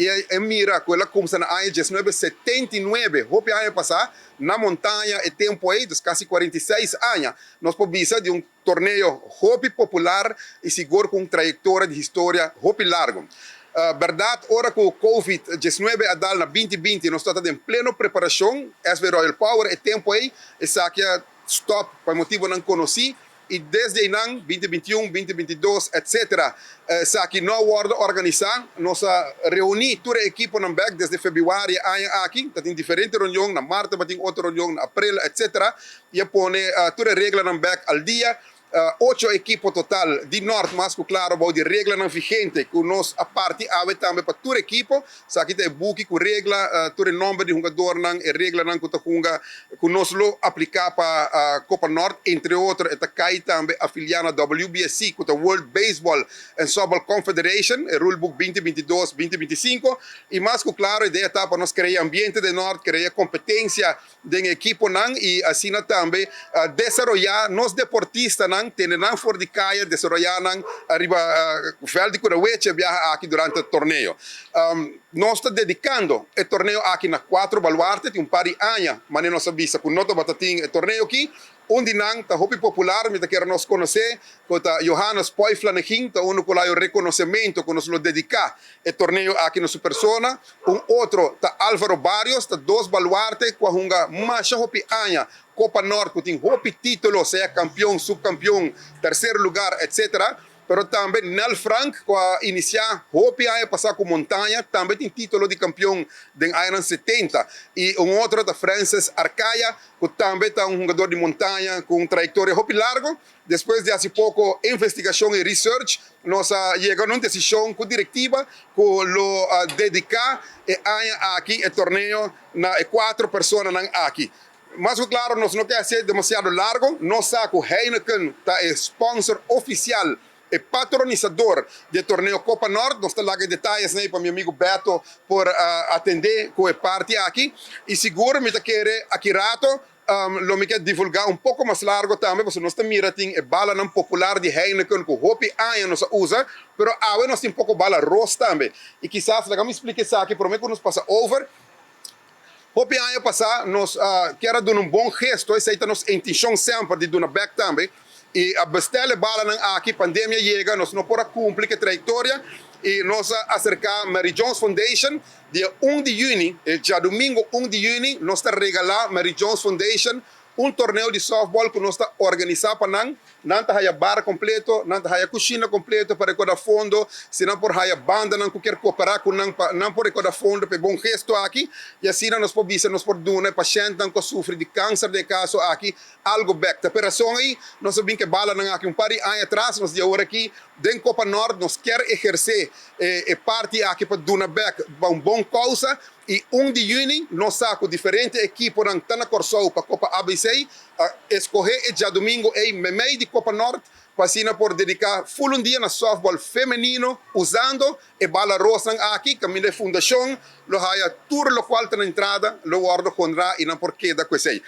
e mira que ela começa na ano 1979, hopi ano passado, na montanha e tempo aí, dos quase 46 anos, nós podemos de um torneio hopi popular e seguro com trajetória de história hopi largo. Verdade, ora que o Covid-19 a dar na 2020, nós estamos em plena preparação, SB Royal Power, e tempo aí, essa aqui é stop, por motivo não conheci, e desde aí, 2021, 2022, etc., essa aqui não guarda organizar, nós reunimos toda a equipe na back desde fevereiro aqui, tem diferentes reuniões, na março, tem outra reunião, na abril, etc., e põe toda a regra na back al dia. 8 equipos total de norte, mas claro, vou de regra não vigente, que nós a parte ave também para todo equipo, sa aqui tem buque com regra, todo o nome de jogador não e regra não que nós lo aplicar para a Copa Norte, entre outros, eta cai também afiliar na WBSC, que é World Baseball and Softball Confederation, o rulebook 2022-2025, e mais que claro, a ideia está para nós criar ambiente de norte, criar competência de equipo não e assim também desenvolver nós deportistas não tenen fora de caia, desarrollar arriba veld de Curahueche viaja aqui durante o torneio. Nós estamos dedicando o torneio aqui na 4 baluartes, tem par de anos, mas nós sabemos que nós batating o torneio aqui, onde não está hopi popular, me quer nos conhecer, que está Johannes Poiflanegin, está uno com o reconhecimento que nos lo dedica o torneio aqui na sua persona, outro está Álvaro Barrios, está 2 baluartes, com a mais hopi anos, Copa Norte, que tem hopi título, seja campeão, subcampeão, terceiro lugar, etc. Pero também Nel Frank, que iniciar hopi ano passado com montanha, também tem título de campeão de anos 70. E outro da Francis Arcaia, que também é jogador de montanha com trajetória hopi largo. Depois de há pouco investigação e research, nós chegamos a uma decisão com diretiva que lo dedicar aqui o torneio na 4 pessoas aqui. Mas claro, nós não queremos ser demasiado largo. Nós sabemos que Heineken é sponsor oficial e patronizador do torneio Copa Norte. Nós estamos lá em detalhes para meu amigo Beto por atender com a parte aqui. E seguro me quer aqui rato, lo me quer divulgar um pouco mais largo também, porque nós temos a bala não popular de Heineken, que o hopi anos usa, mas agora nós temos um pouco bala rosa também. E quizás, me explique isso aqui, prometo que nos passa over. Hopi ano passado, nós queremos dar bom gesto, essa é a nossa intenção sempre de dar back também. E a bestelle bala aqui, pandemia chega, nós não podemos cumprir a trajetória e nós acercar a Mary Jones Foundation, dia 1 de junho, já domingo 1 de junho, nós estamos regalar a Mary Jones Foundation torneio de softball que nós estamos organizando para não ter bar completo, não ter cozinha completa para recordar fundo, se não por ter banda, não quer cooperar com não por recordar fundo, para bom gesto aqui, e assim nós podemos dar paciente que sofre de câncer de caso aqui, algo back. A operação aí, nós sabemos que bala aqui par de anos atrás, nós de agora aqui, dentro da Copa Norte, nós quer exercer parte aqui para dar back, para uma boa causa. E 1 de junho, nós sacamos diferentes equipes que estão na Corsou para a Copa ABC, escolher já domingo em meio de Copa Norte, para assim por dedicar full um dia na softball feminino, usando a bala rosa aqui, que a minha fundação, lo haya tudo o qual está na entrada, lo guardo com e não por queda com isso aí.